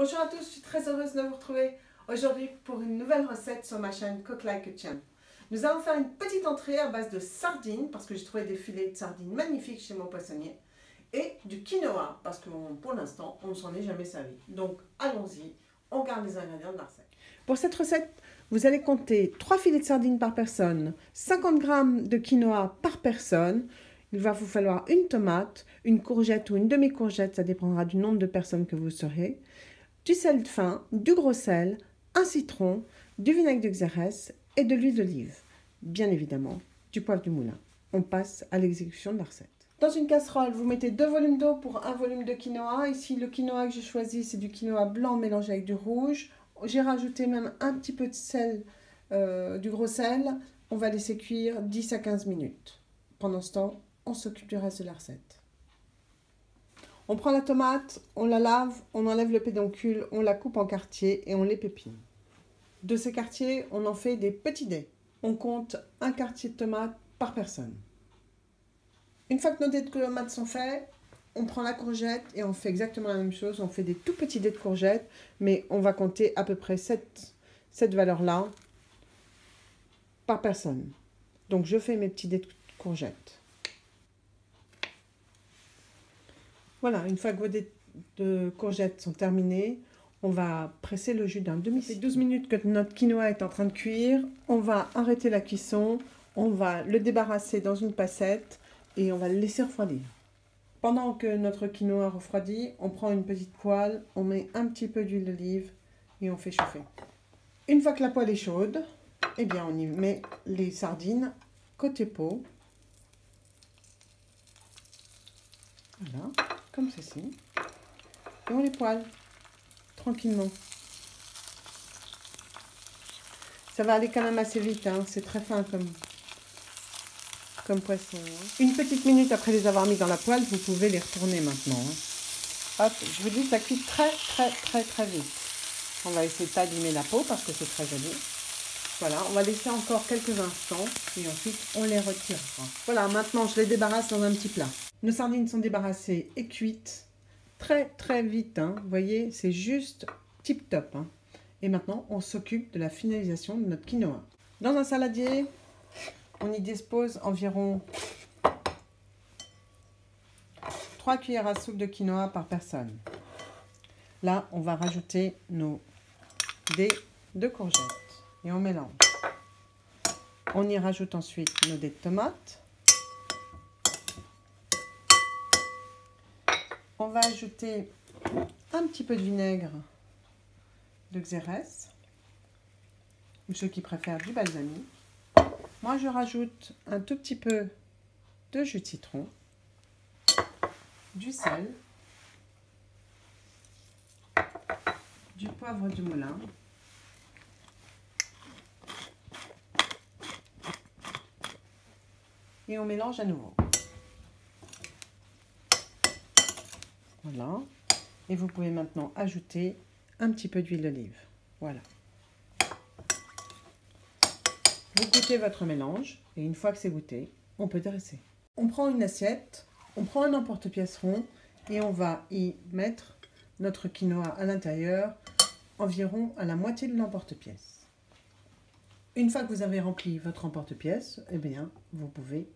Bonjour à tous, je suis très heureuse de vous retrouver aujourd'hui pour une nouvelle recette sur ma chaîne Cook Like a Champ. Nous allons faire une petite entrée à base de sardines, parce que j'ai trouvé des filets de sardines magnifiques chez mon poissonnier, et du quinoa, parce que pour l'instant, on ne s'en est jamais servi. Donc allons-y, on garde les ingrédients de la recette. Pour cette recette, vous allez compter 3 filets de sardines par personne, 50 g de quinoa par personne. Il va vous falloir une tomate, une courgette ou une demi-courgette, ça dépendra du nombre de personnes que vous serez, du sel fin, du gros sel, un citron, du vinaigre de xérès et de l'huile d'olive. Bien évidemment, du poivre du moulin. On passe à l'exécution de la recette. Dans une casserole, vous mettez 2 volumes d'eau pour 1 volume de quinoa. Ici, le quinoa que j'ai choisi, c'est du quinoa blanc mélangé avec du rouge. J'ai rajouté même un petit peu de sel, du gros sel. On va laisser cuire 10 à 15 minutes. Pendant ce temps, on s'occupe du reste de la recette. On prend la tomate, on la lave, on enlève le pédoncule, on la coupe en quartiers et on les pépine. De ces quartiers, on en fait des petits dés. On compte un quartier de tomate par personne. Une fois que nos dés de tomates sont faits, on prend la courgette et on fait exactement la même chose. On fait des tout petits dés de courgette, mais on va compter à peu près cette valeur-là par personne. Donc je fais mes petits dés de courgette. Voilà, une fois que vos dés de courgettes sont terminés, on va presser le jus d'un demi-citron. 12 minutes que notre quinoa est en train de cuire, on va arrêter la cuisson, on va le débarrasser dans une passette et on va le laisser refroidir. Pendant que notre quinoa refroidit, on prend une petite poêle, on met un petit peu d'huile d'olive et on fait chauffer. Une fois que la poêle est chaude, eh bien on y met les sardines côté peau. Voilà, comme ceci. Et on les poêle tranquillement. Ça va aller quand même assez vite, hein. C'est très fin comme poisson. Hein. Une petite minute après les avoir mis dans la poêle, vous pouvez les retourner maintenant. Hein. Hop, je vous dis, ça cuit très vite. On va essayer de pas abîmer la peau parce que c'est très joli. Voilà, on va laisser encore quelques instants et ensuite on les retirera. Voilà, maintenant je les débarrasse dans un petit plat. Nos sardines sont débarrassées et cuites très vite. Hein. Vous voyez, c'est juste tip top. Hein. Et maintenant, on s'occupe de la finalisation de notre quinoa. Dans un saladier, on y dispose environ 3 cuillères à soupe de quinoa par personne. Là, on va rajouter nos dés de courgettes et on mélange. On y rajoute ensuite nos dés de tomates. On va ajouter un petit peu de vinaigre de xérès, ou ceux qui préfèrent du balsamique. Moi, je rajoute un tout petit peu de jus de citron, du sel, du poivre du moulin, et on mélange à nouveau. Voilà. Et vous pouvez maintenant ajouter un petit peu d'huile d'olive. Voilà. Vous goûtez votre mélange et une fois que c'est goûté, on peut dresser. On prend une assiette, on prend un emporte-pièce rond et on va y mettre notre quinoa à l'intérieur, environ à la moitié de l'emporte-pièce. Une fois que vous avez rempli votre emporte-pièce, eh bien, vous pouvez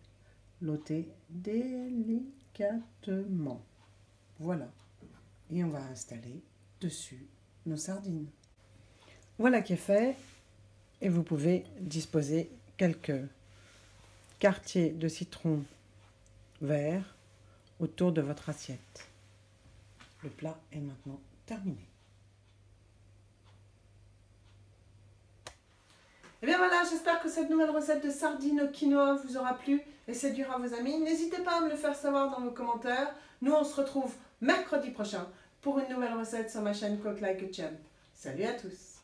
l'ôter délicatement. Voilà. Et on va installer dessus nos sardines. Voilà qui est fait. Et vous pouvez disposer quelques quartiers de citron vert autour de votre assiette. Le plat est maintenant terminé. Et bien voilà, j'espère que cette nouvelle recette de sardines au quinoa vous aura plu et séduira vos amis. N'hésitez pas à me le faire savoir dans vos commentaires. Nous, on se retrouve mercredi prochain pour une nouvelle recette sur ma chaîne Cook Like a Champ. Salut à tous!